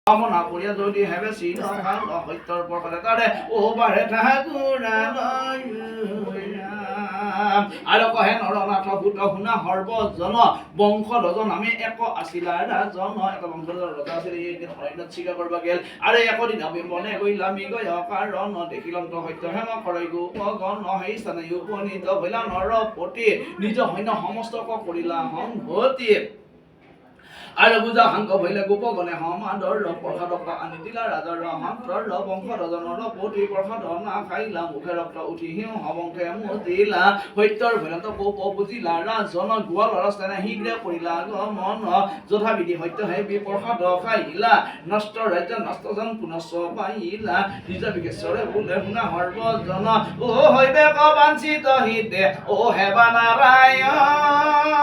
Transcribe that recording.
কামনা কৰিয়া যদি হেবে চিন ভাল সত্যৰ প্ৰকাৰে তাৰে ও বাৰে ঠাকুৰালৈ আৰু কহে নৰনাথ ভূত শুনা সৰ্বজন বংশ ৰজন আমি এক আছিলা ৰাজন এটা বংশৰ ৰজা আছিল এইদিন অৰণ্যত চিকাৰ কৰিব গেল আৰু একদিন আমি মনে গৈলা আমি গৈ কাৰণ দেখিলম তো সত্য হেম কৰাই গোপগণ সেই স্থানে উপনীত হৈলা নৰপতি নিজ সৈন্য সমস্তক কৰিলা সংহতি আৰু বুজা সাংক ভৈলে গোপগণে সমাদৰ প্ৰসাদক আনি দিলা ৰাজাৰ সন্তৰ বংশ ৰজনৰ পতি প্ৰসাদ না খাইলা মুখে ৰক্ত উঠি সিংহ বংশে মুদিলা সত্যৰ ভৈৰন্ত কোপ বুজিলা ৰাজন গোৱাল ৰাস্তানে শীঘ্ৰে পৰিলা গমন যথাবিধি সত্য হে বিপ্ৰসাদ খাইলা নষ্ট ৰাজ্য নষ্টজন পুনশ্চ পাইলা নিজ বিকেশ্বৰে বোলে শুনা সৰ্বজন ও হৈবে বাঞ্ছিত হিতে ও হেবা নাৰায়ণ